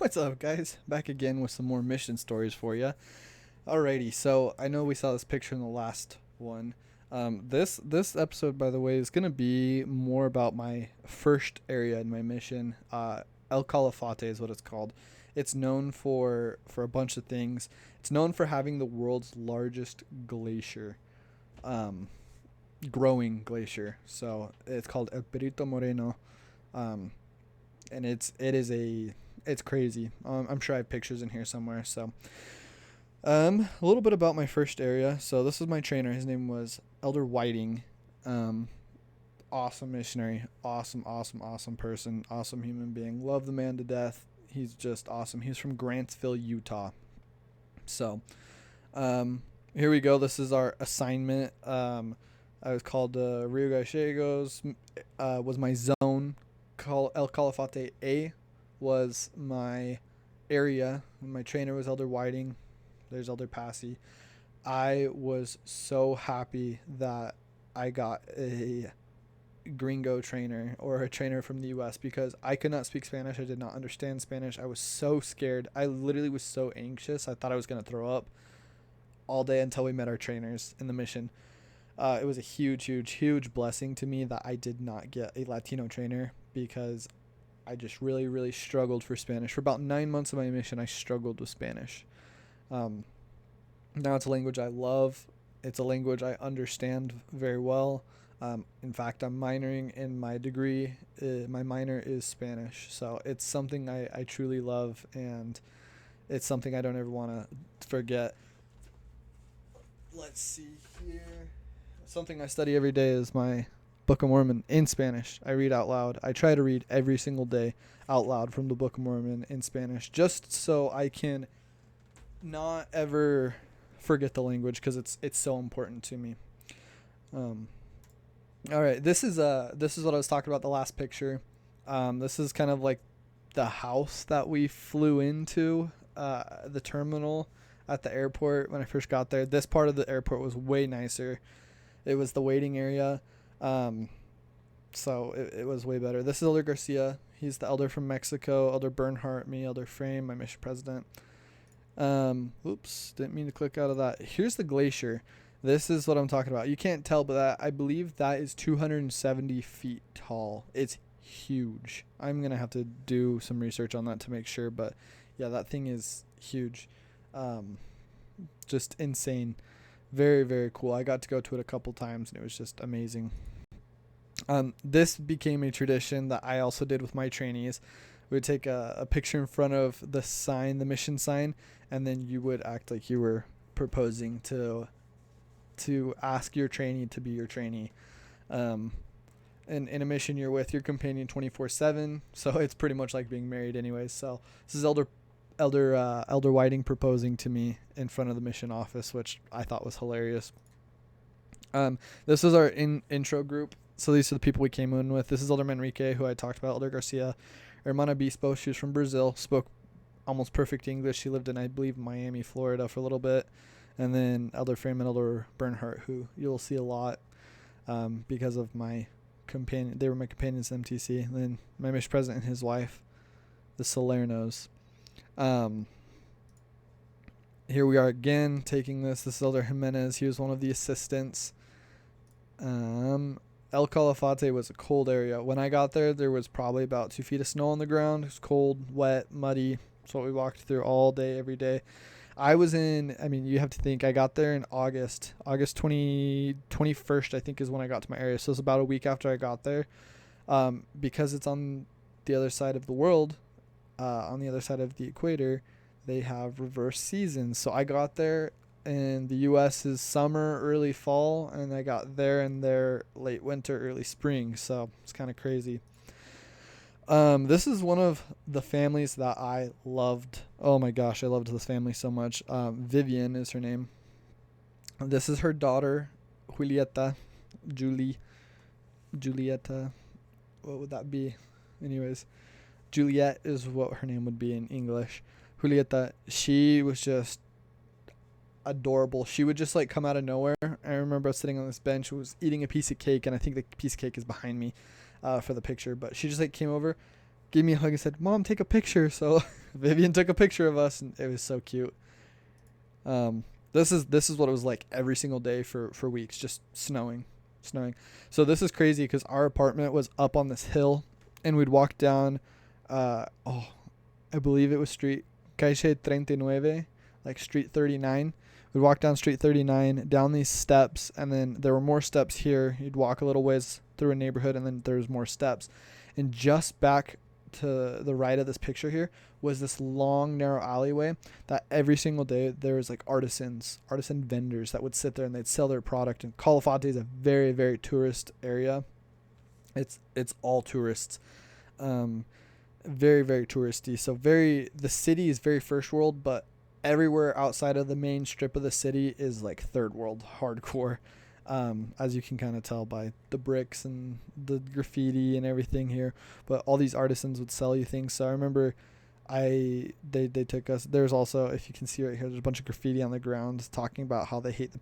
What's up, guys? Back again with some more mission stories for you. Alrighty, so I know we saw this picture in the last one. This episode, by the way, is gonna be more about my first area in my mission. El Calafate is what it's called. It's known for a bunch of things. It's known for having the world's largest glacier, um, growing glacier. So it's called El Perito Moreno, um, and it's crazy. I'm sure I have pictures in here somewhere. So, a little bit about my first area. So this was my trainer. His name was Elder Whiting. Um, awesome missionary. Awesome person. Awesome human being. Love the man to death. He's just awesome. He's from Grantsville, Utah. So, here we go. This is our assignment. I was called Rio Gallegos. Was my zone. El Calafate A was my area. My trainer was Elder Whiting. There's Elder Passy. I was so happy that I got a gringo trainer or a trainer from the US because I could not speak Spanish. I did not understand Spanish. I was so scared. I literally was so anxious. I thought I was going to throw up all day until we met our trainers in the mission. It was a huge blessing to me that I did not get a Latino trainer because I just really struggled for Spanish. For about 9 months of my mission, I struggled with Spanish. Um, Now it's a language I love. It's a language I understand very well. In fact, I'm minoring in my degree. My minor is Spanish. So it's something I truly love, and it's something I don't ever want to forget. Let's see here. Something I study every day is my Book of Mormon in Spanish. I read out loud. I try to read every single day out loud from the Book of Mormon in Spanish just so I can not ever forget the language because it's so important to me. All right, this is what I was talking about the last picture. This is kind of like the house that we flew into, the terminal at the airport when I first got there. This part of the airport was way nicer. It was the waiting area. So it was way better. This is Elder Garcia. He's the elder from Mexico. Elder Bernhardt, me, Elder Frame, my mission president. Oops, didn't mean to click out of that. Here's the glacier. This is what I'm talking about. You can't tell, but I believe that is 270 feet tall. It's huge. I'm going to have to do some research on that to make sure, but yeah, that thing is huge. Just insane. Very cool. I got to go to it a couple times, and it was just amazing. This became a tradition that I also did with my trainees. We would take a picture in front of the sign, the mission sign, and then you would act like you were proposing to ask your trainee to be your trainee. In a mission, you're with your companion 24/7, so it's pretty much like being married anyways. So this is Elder Whiting proposing to me in front of the mission office, which I thought was hilarious. This is our intro group. So these are the people we came in with. This is Elder Manrique, who I talked about, Elder Garcia. Hermana Bispo, she was from Brazil, spoke almost perfect English. She lived in, I believe, Miami, Florida for a little bit. And then Elder Frame and Elder Bernhardt, who you'll see a lot because of my companion. They were my companions in MTC. And then my mission president and his wife, the Salernos. Here we are again taking this. This is Elder Jimenez. He was one of the assistants. El Calafate was a cold area. When I got there, there was probably about 2 feet of snow on the ground. It was cold, wet, muddy. That's what we walked through all day, every day. You have to think, I got there in August 21st, I think is when I got to my area. So it's about a week after I got there. Because it's on the other side of the world, on the other side of the equator, they have reverse seasons. So I got there and the U.S. is summer, early fall, and I got there in their late winter, early spring. So it's kind of crazy. This is one of the families that I loved. Oh my gosh, I loved this family so much. Vivian is her name. This is her daughter, Julieta. Julieta. What would that be? Anyways, Juliet is what her name would be in English. Julieta, she was just adorable. She would just come out of nowhere. I remember sitting on this bench, was eating a piece of cake, and I think the piece of cake is behind me for the picture, but she just came over, gave me a hug and said, "Mom, take a picture." So Vivian took a picture of us, and it was so cute. Um, this is what it was like every single day for weeks, just snowing. So this is crazy because our apartment was up on this hill, and we'd walk down. I believe it was street Calle 39, like Street 39. We'd walk down Street 39, down these steps, and then there were more steps here. You'd walk a little ways through a neighborhood, and then there's more steps. And just back to the right of this picture here was this long, narrow alleyway that every single day there was like artisan vendors that would sit there and they'd sell their product. And Calafate is a very, very tourist area. It's all tourists. Very, very touristy. So the city is very first world, but everywhere outside of the main strip of the city is like third world hardcore. As you can kind of tell by the bricks and the graffiti and everything here. But all these artisans would sell you things. So I remember they took us. There's also, if you can see right here, there's a bunch of graffiti on the ground talking about how they hate the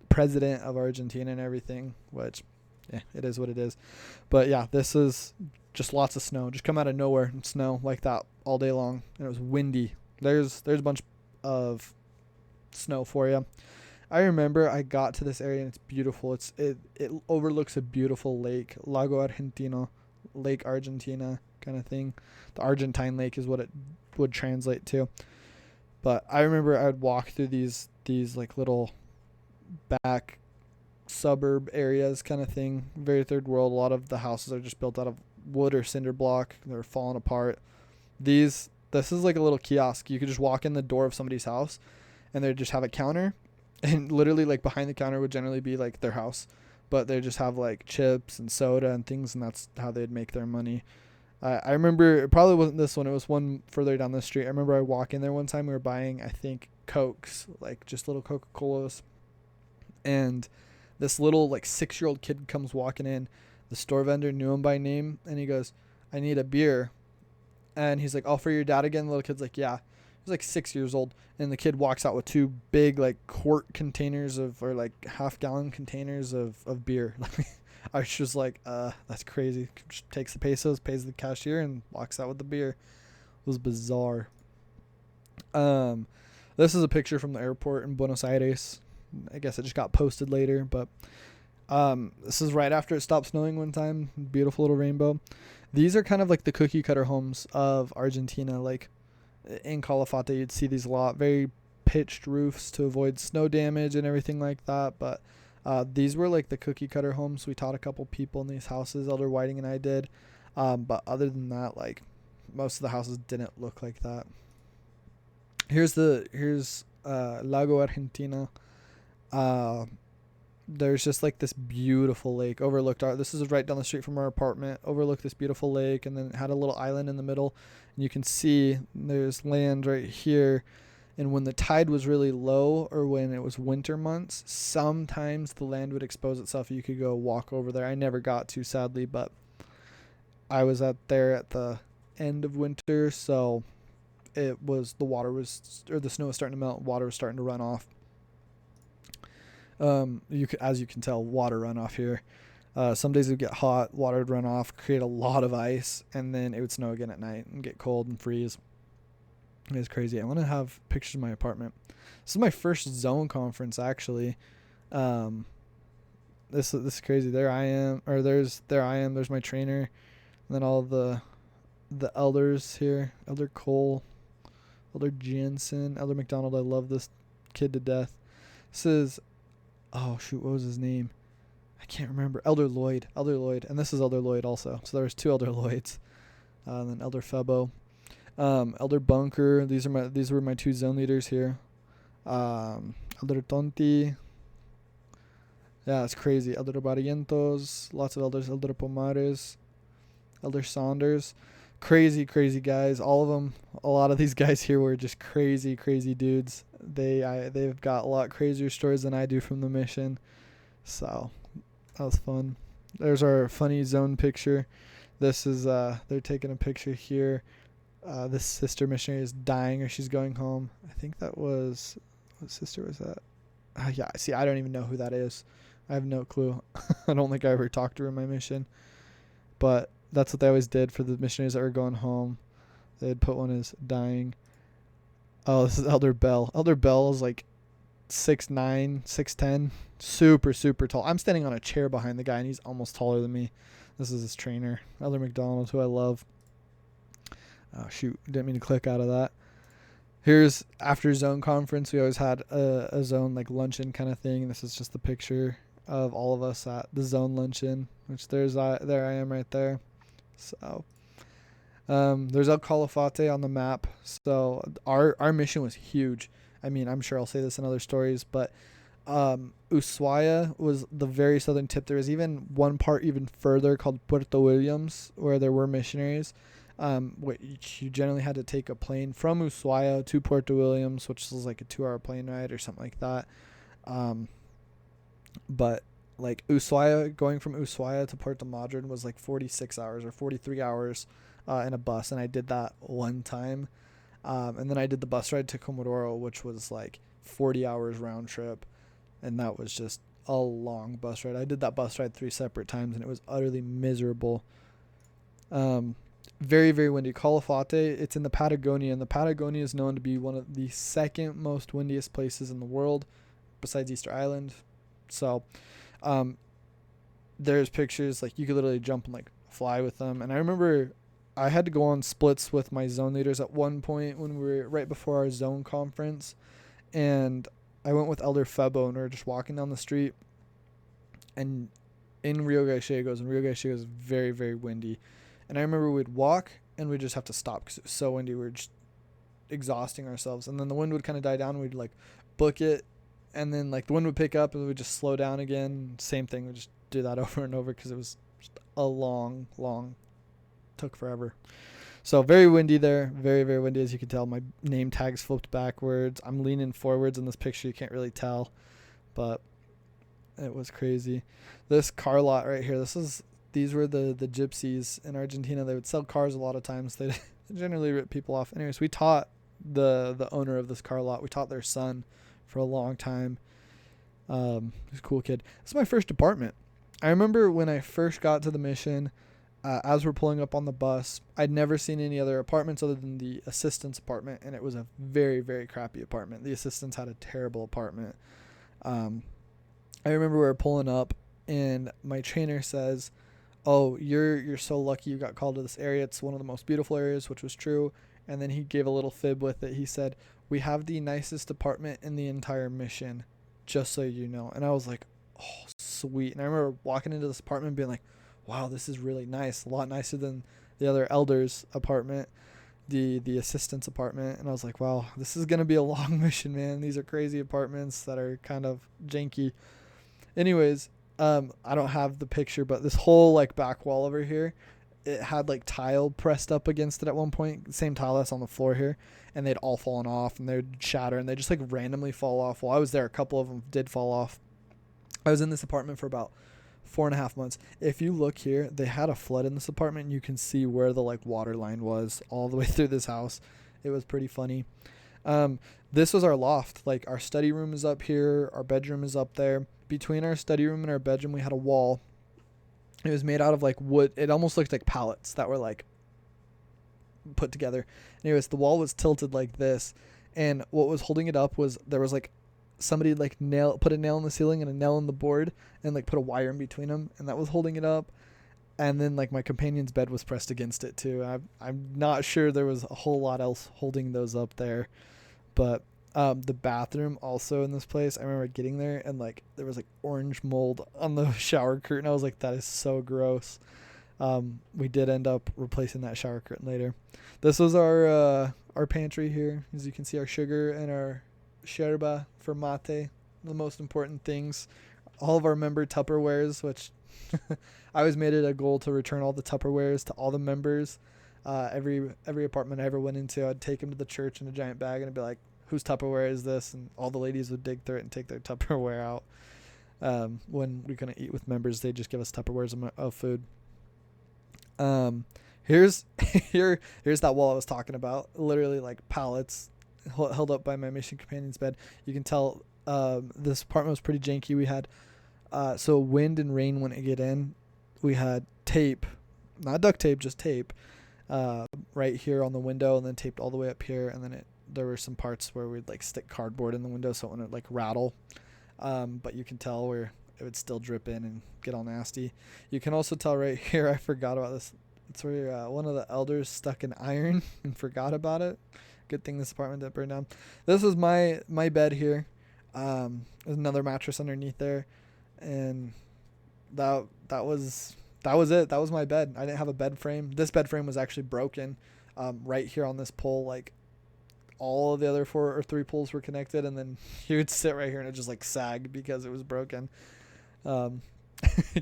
president of Argentina and everything, which, yeah, it is what it is. But yeah, this is just lots of snow. Just come out of nowhere and snow like that all day long. And it was windy. There's a bunch of snow for you. I remember I got to this area and it's beautiful. It overlooks a beautiful lake, Lago Argentino, Lake Argentina kind of thing. The Argentine lake is what it would translate to. But I remember I'd walk through these like little back suburb areas kind of thing. Very third world. A lot of the houses are just built out of wood or cinder block. They're falling apart. This is like a little kiosk. You could just walk in the door of somebody's house and they just have a counter. And literally, like, behind the counter would generally be, like, their house. But they just have, like, chips and soda and things, and that's how they'd make their money. I remember, it probably wasn't this one. It was one further down the street. I remember I walk in there one time. We were buying, I think, Cokes, like, just little Coca-Colas. And this little, like, 6-year-old kid comes walking in. The store vendor knew him by name, and he goes, "I need a beer." And he's like, "Oh, for your dad again?" The little kid's like, "Yeah." He's like 6 years old, and the kid walks out with 2 big like quart containers or like half-gallon containers of beer. I was just like, that's crazy. Just takes the pesos, pays the cashier, and walks out with the beer. It was bizarre. This is a picture from the airport in Buenos Aires. I guess it just got posted later, but this is right after it stopped snowing one time. Beautiful little rainbow. These are kind of like the cookie cutter homes of Argentina, like. In Calafate, you'd see these a lot. Very pitched roofs to avoid snow damage and everything like that. But these were like the cookie cutter homes. We taught a couple people in these houses. Elder Whiting and I did. But other than that, like most of the houses didn't look like that. Here's Lago Argentina. There's just like this beautiful lake overlooked this is right down the street from our apartment, overlooked this beautiful lake, and then it had a little island in the middle, and you can see there's land right here. And when the tide was really low or when it was winter months, sometimes the land would expose itself. You could go walk over there. I never got to, sadly, but I was there at the end of winter, so the snow was starting to melt, water was starting to run off. As you can tell, water runoff here. Some days it would get hot, water would run off, create a lot of ice, and then it would snow again at night and get cold and freeze. It was crazy. I want to have pictures of my apartment. This is my first zone conference, actually. This is crazy. There I am. There's my trainer, and then all the elders here. Elder Cole, Elder Jensen, Elder McDonald. I love this kid to death. This is. Oh, shoot, what was his name? I can't remember. Elder Lloyd. And this is Elder Lloyd also. So there's 2 Elder Lloyds. And then Elder Febo. Elder Bunker. These were my 2 zone leaders here. Elder Tonti. Yeah, it's crazy. Elder Barrientos. Lots of elders. Elder Pomares. Elder Saunders. Crazy guys. All of them. A lot of these guys here were just crazy dudes. They've got a lot crazier stories than I do from the mission. So that was fun. There's our funny zone picture. This is they're taking a picture here. This sister missionary is dying or she's going home. I think that was, what sister was that? Yeah, see, I don't even know who that is. I have no clue. I don't think I ever talked to her in my mission. But that's what they always did for the missionaries that were going home. They'd put one as dying. Oh, this is Elder Bell. Elder Bell is like 6'9", 6'10", super, super tall. I'm standing on a chair behind the guy, and he's almost taller than me. This is his trainer, Elder McDonald, who I love. Oh, shoot. Didn't mean to click out of that. Here's after zone conference. We always had a zone like luncheon kind of thing. This is just the picture of all of us at the zone luncheon, which there I am right there. So there's El Calafate on the map. So our mission was huge. I mean, I'm sure I'll say this in other stories, but Ushuaia was the very southern tip. There was even one part even further called Puerto Williams where there were missionaries. Which you generally had to take a plane from Ushuaia to Puerto Williams, which was like a 2-hour plane ride or something like that. But like Ushuaia, going from Ushuaia to Puerto Madryn was like 46 hours or 43 hours in a bus, and I did that one time. And then I did the bus ride to Comodoro, which was like 40 hours round trip, and that was just a long bus ride. I did that bus ride 3 separate times, and it was utterly miserable. Very, very windy. Calafate, it's in the Patagonia, and the Patagonia is known to be one of the second most windiest places in the world besides Easter Island. So there's pictures, like you could literally jump and like fly with them. And I remember I had to go on splits with my zone leaders at one point when we were right before our zone conference, and I went with Elder Febo, and we were just walking down the street and in Rio Gallegos, and Rio Gallegos is very, very windy. And I remember we'd walk and we'd just have to stop because it was so windy. We were just exhausting ourselves. And then the wind would kind of die down. And we'd like book it. And then like the wind would pick up and we'd just slow down again. Same thing. We'd just do that over and over because it was just a long, took forever. So very windy there. Very, very windy. As you can tell, my name tag's flipped backwards. I'm leaning forwards in this picture. You can't really tell. But it was crazy. This car lot right here. These were the gypsies in Argentina. They would sell cars a lot of times. They generally rip people off. Anyways, we taught the owner of this car lot. We taught their son for a long time. He's a cool kid. This is my first apartment. I remember when I first got to the mission, as we're pulling up on the bus, I'd never seen any other apartments other than the assistant's apartment, and it was a very, very crappy apartment. The assistants had a terrible apartment. I remember we were pulling up, and my trainer says, "Oh, you're so lucky you got called to this area. It's one of the most beautiful areas," which was true. And then he gave a little fib with it. He said, "We have the nicest apartment in the entire mission, just so you know." And I was like, "Oh, sweet." And I remember walking into this apartment and being like, "Wow, this is really nice. A lot nicer than the other elders' apartment, the assistant's apartment." And I was like, "Wow, this is gonna be a long mission, man. These are crazy apartments that are kind of janky." Anyways, I don't have the picture, but this whole like back wall over here, it had like tile pressed up against it at one point, same tile that's on the floor here, and they'd all fallen off and they'd shatter and they just like randomly fall off. While I was there, a couple of them did fall off. I was in this apartment for about 4.5 months. If you look here, they had a flood in this apartment, and you can see where the like water line was all the way through this house. It was pretty funny. This was our loft. Like our study room is up here, our bedroom is up there. Between our study room and our bedroom, we had a wall. It was made out of like wood. It almost looked like pallets that were like put together. Anyways, the wall was tilted like this, and what was holding it up was there was like somebody like put a nail in the ceiling and a nail in the board and like put a wire in between them, and that was holding it up. And then like my companion's bed was pressed against it too. I'm not sure there was a whole lot else holding those up there, but the bathroom also in this place, I remember getting there and like there was like orange mold on the shower curtain. I was like, that is so gross. We did end up replacing that shower curtain later. This was our pantry here. As you can see, our sugar and our yerba for mate, the most important things. All of our member Tupperwares, which I always made it a goal to return all the Tupperwares to all the members. Every apartment I ever went into, I'd take them to the church in a giant bag and I'd be like, "Whose Tupperware is this?" And all the ladies would dig through it and take their Tupperware out. When we couldn't eat with members, they'd just give us Tupperwares of food. Here's that wall I was talking about. Literally like pallets held up by my mission companion's bed. You can tell this apartment was pretty janky. We had so wind and rain wouldn't get in. We had tape, not duct tape, just tape. right here on the window, and then taped all the way up here, and then there were some parts where we'd like stick cardboard in the window so it wouldn't like rattle. But you can tell where it would still drip in and get all nasty. You can also tell right here, I forgot about this. It's where one of the elders stuck an iron and forgot about it. Good thing this apartment didn't burn down. This was my bed here. There's another mattress underneath there, and that was it. That was my bed. I didn't have a bed frame. This bed frame was actually broken. Right here on this pole, like all of the other 4 or 3 poles were connected, and then he would sit right here and it just like sagged because it was broken.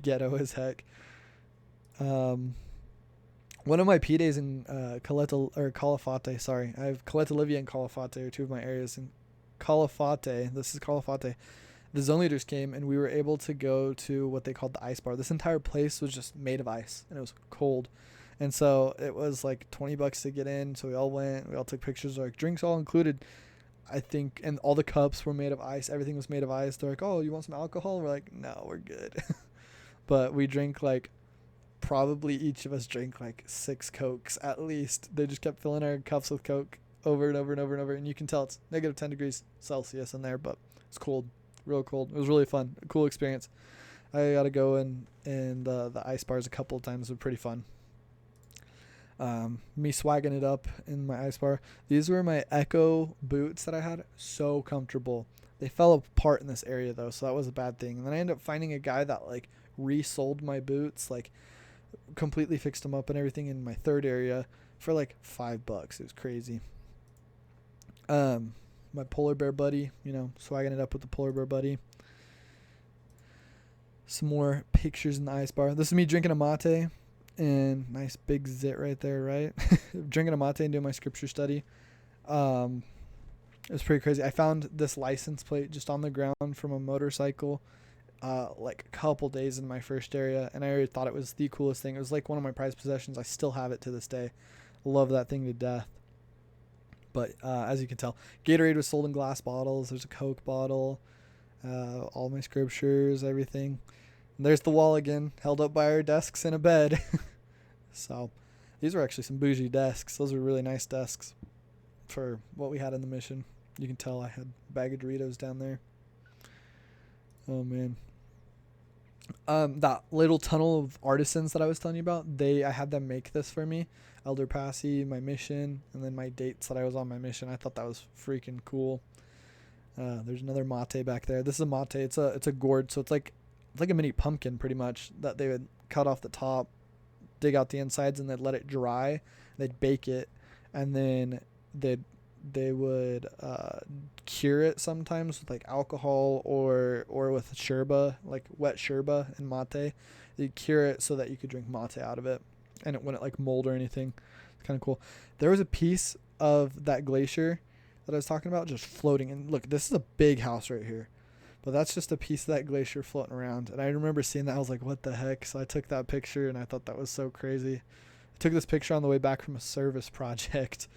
Ghetto as heck. One of my P days in Calafate, sorry. I have Caleta Livia and Calafate are 2 of my areas. In Calafate, this is Calafate, the zone leaders came and we were able to go to what they called the ice bar. This entire place was just made of ice and it was cold. And so it was like $20 to get in. So we all went, we all took pictures, like drinks all included, I think. And all the cups were made of ice. Everything was made of ice. They're like, oh, you want some alcohol? We're like, no, we're good. But we drank like, probably each of us drank like 6 Cokes at least. They just kept filling our cups with Coke over and over and over and over. And you can tell it's negative 10 degrees Celsius in there, but it's cold, real cold. It was really fun, a cool experience. I got to go in the ice bars a couple of times. It was pretty fun. Me swagging it up in my ice bar. These were my Echo boots that I had. So comfortable. They fell apart in this area though, so that was a bad thing. And then I ended up finding a guy that like resold my boots, like completely fixed them up and everything in my 3rd area for like $5. It was crazy. My polar bear buddy, swagging it up with the polar bear buddy. Some more pictures in the ice bar. This is me drinking a mate, and nice big zit right there, right? Drinking a mate and doing my scripture study. It was pretty crazy. I found this license plate just on the ground from a motorcycle like a couple days in my first area, and I already thought it was the coolest thing. It was like one of my prized possessions. I still have it to this day. Love that thing to death. But as you can tell, Gatorade was sold in glass bottles. There's a Coke bottle, all my scriptures, everything. And there's the wall again, held up by our desks in a bed. So these were actually some bougie desks. Those were really nice desks for what we had in the mission. You can tell I had a bag of Doritos down there. Oh man. That little tunnel of artisans that I was telling you about, I had them make this for me. Elder Passy, my mission, and then my dates that I was on my mission. I thought that was freaking cool. There's another mate back there. This is a mate. It's a gourd, so it's like a mini pumpkin pretty much that they would cut off the top, dig out the insides, and they'd let it dry. They'd bake it, and then they would cure it sometimes with like alcohol or with sherba, like wet sherba and mate. They'd cure it so that you could drink mate out of it, and it wouldn't like mold or anything. It's kind of cool. There was a piece of that glacier that I was talking about just floating. And look, this is a big house right here, but that's just a piece of that glacier floating around. And I remember seeing that. I was like, what the heck? So I took that picture, and I thought that was so crazy. I took this picture on the way back from a service project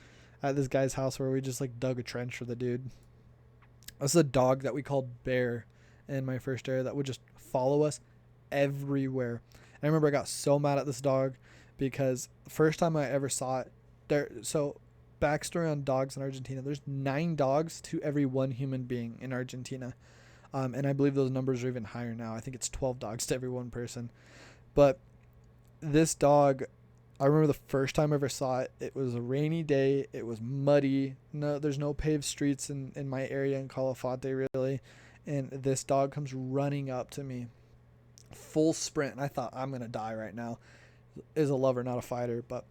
at this guy's house where we just like dug a trench for the dude. This is a dog that we called Bear in my first area that would just follow us everywhere. And I remember I got so mad at this dog because the first time I ever saw it there. So backstory on dogs in Argentina, there's 9 dogs to every 1 human being in Argentina. And I believe those numbers are even higher now. I think it's 12 dogs to every 1 person. But this dog, I remember the first time I ever saw it, it was a rainy day. It was muddy. No, there's no paved streets in my area in Calafate, really. And this dog comes running up to me, full sprint. And I thought, I'm going to die right now. Is a lover, not a fighter, but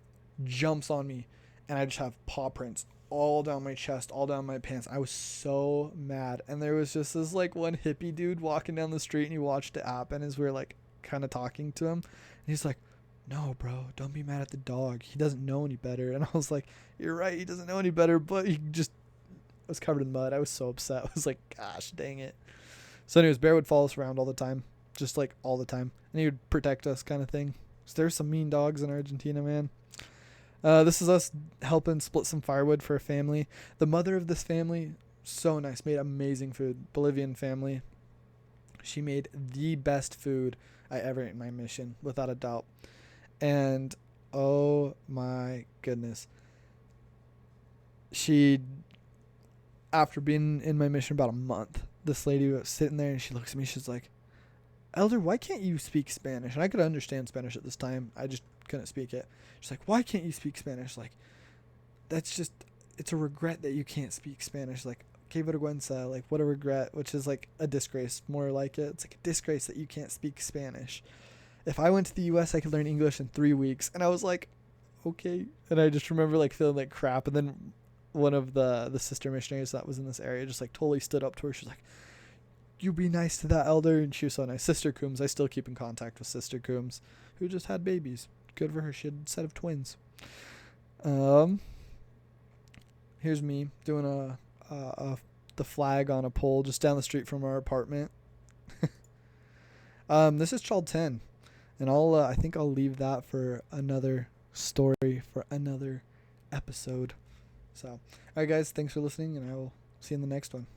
jumps on me. And I just have paw prints all down my chest, all down my pants. I was so mad. And there was just this like one hippie dude walking down the street, and he watched it happen as we were like kind of talking to him. And he's like, no, bro, don't be mad at the dog. He doesn't know any better. And I was like, you're right. He doesn't know any better, but he just was covered in mud. I was so upset. I was like, gosh, dang it. So anyways, Bear would follow us around all the time, just like all the time. And he would protect us kind of thing. So there's some mean dogs in Argentina, man. This is us helping split some firewood for a family. The mother of this family, so nice, made amazing food. Bolivian family. She made the best food I ever ate in my mission, without a doubt. And Oh my goodness. She, after being in my mission about a month, this lady was sitting there and she looks at me. She's like, Elder, why can't you speak Spanish? And I could understand Spanish at this time. I just couldn't speak it. She's like, why can't you speak Spanish? Like, that's just, it's a regret that you can't speak Spanish. Like, que vergüenza, like, what a regret, which is like a disgrace, more like it. It's like a disgrace that you can't speak Spanish. If I went to the US, I could learn English in 3 weeks. And I was like, okay. And I just remember like feeling like crap. And then one of the sister missionaries that was in this area just like totally stood up to her. She's like, you be nice to that elder. And she was so nice. Sister Coombs. I still keep in contact with Sister Coombs, who just had babies. Good for her. She had a set of twins. Here's me doing the flag on a pole just down the street from our apartment. This is Child 10, and I think I'll leave that for another story for another episode. So, all right, guys, thanks for listening, and I will see you in the next one.